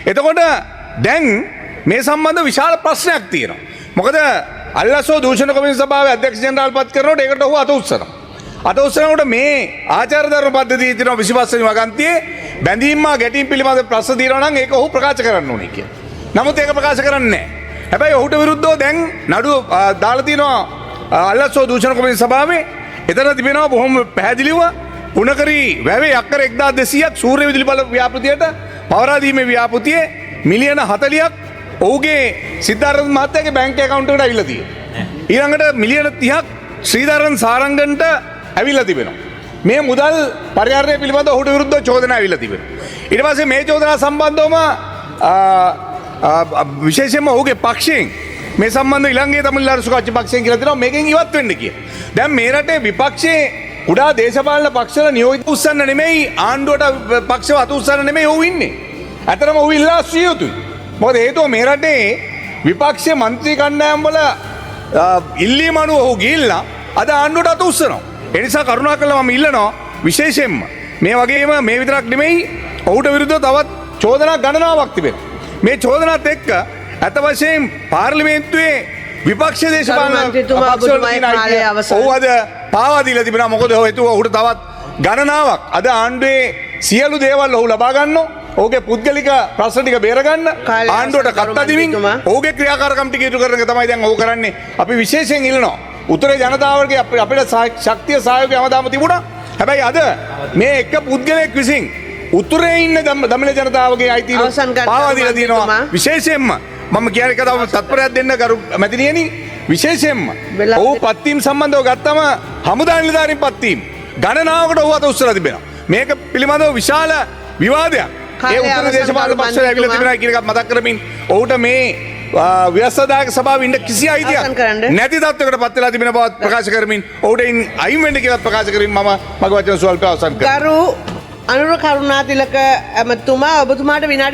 එතකොට දැන් මේ සම්බන්ධ විශාල ප්‍රශ්නයක් තියෙනවා. මොකද අල්ලසෝ දූෂණ කොමිසම සභාවේ අධ්‍යක්ෂ ජෙනරාල් පත් කරනකොට ඒකට ඔහු අත උස්සනවා. අත උස්සනකොට මේ ආචාර ධර්ම පද්ධතියේ තියෙන 25 වෙනි වගන්තියේ බැඳීම් ගැටීම් පිළිබඳ ප්‍රශ්න තියෙනවා නම් ඒක ඔහු ප්‍රකාශ කරන්න ඕනේ කියලා. නමුත් ඒක ප්‍රකාශ කරන්නේ නැහැ. හැබැයි ඔහුට විරුද්ධව දැන් නඩුව දාලා තියෙනවා අල්ලසෝ දූෂණ කොමිසම සභාවේ. එතන තිබෙනවා බොහොම පැහැදිලිව උණකරි වැවේ අක්කර 1200ක් සූර්ය විදුලි බල ව්‍යාපෘතියට පවරා දීමේ ව්‍යාපෘතියේ මිලියන 40ක් ඔහුගේ සිද්ධාර්ථ මහත්තයාගේ බැංක් account එකට අවිල්ලා තියෙනවා. ඊළඟට මිලියන 30ක් ශ්‍රීධරන් සාරංගන්ට ඇවිල්ලා තිබෙනවා. මේ මුදල් පරිහරණය පිළිබඳව ඔහුට විරුද්ධව චෝදනා ඇවිල්ලා තිබෙනවා. ඊට පස්සේ මේ චෝදනා සම්බන්ධවම විශේෂයෙන්ම ඔහුගේ පක්ෂයෙන් මේ සම්බන්ධ ඉලංගේ තමිල්නාඩු සුඛාච්චි පක්ෂයෙන් කියලා දෙනවා මේකෙන් ඉවත් වෙන්න කියලා. දැන් මේ රටේ විපක්ෂයේ කුඩා දේශපාලන පක්ෂවල නියෝජිත උස්සන්න නෙමෙයි ආණ්ඩුවට පක්ෂව අත උස්සන්න නෙමෙයි ඔහු ඉන්නේ. ඇත්තටම ඔහු ඉල්ලා සිටිය යුතුයි. මොකද හේතුව මේ රටේ විපක්ෂයේ മന്ത്രി කණ්ඩායම් වල ඉල්ලීම අනුව ඔහු ගිහිල්ලා අද ආණ්ඩුවට අත උස්සනවා. ඒ නිසා කරුණාකරලා මම ඉල්ලනවා විශේෂයෙන්ම මේ වගේම මේ විතරක් නෙමෙයි ඔහුට විරුද්ධව තවත් චෝදනා ගණනාවක් තිබෙනවා. මේ චෝදනාත් එක්ක අත වශයෙන් පාර්ලිමේන්තුවේ විපක්ෂ දේශපාලන ඔහු අද පාවා දීලා තිබෙනවා. මොකද ඔහුට තවත් ගණනාවක් අද ආණ්ඩුවේ සියලු දේවල් ඔහු ලබා ගන්නවා. ඔහුගේ පුද්ගලික ප්‍රශ්න ටික බේරගන්න ආණ්ඩුවට කත් අදිමින් ඔහුගේ ක්‍රියාකාරකම් ටික ඉටු කරන එක තමයි දැන් ඔහු කරන්නේ. අපි විශේෂයෙන් ඉල්ලනවා උතුරේ ජනතාවගේ අපිට ශක්තිය සහයෝගය හැමදාම තිබුණා. හැබැයි අද මේ එක පුද්ගලයෙක් විසින් උතුරේ ඉන්න දමිළ ජනතාවගේ අයිතිය පාවා දීලා තියෙනවා. විශේෂයෙන්ම මම කියන එක තව තත්පරයක් දෙන්න කරු මැතිණියනි විශේෂයෙන්ම ඔහු පත්වීම සම්බන්ධව ගත්තම හමුදා නිලධාරීන් පත්වීම ගණනාවකට ඔහු අත උස්සලා තිබෙනවා. මේක පිළිබඳව විශාල විවාදයක් ඒ උත්තර දේශපාලන පක්ෂවල ඇවිල්ලා තිබෙනවා කියන එකත් මතක් කරමින් ඔහුට මේ ව්‍යවස්ථාදායක සභාවේ ඉන්න කිසි අයිතියක් නැති තත්වයකට පත් වෙලා තිබෙන බව ප්‍රකාශ කරමින් ඔහුට අයින් වෙන්න කියලා ප්‍රකාශ කරමින් මම මගේ වචන සුවල්ප අවසන් කරනවා. ගරු අනුර කරුණාතිලක ඇමතුමා ඔබතුමාට විනාඩි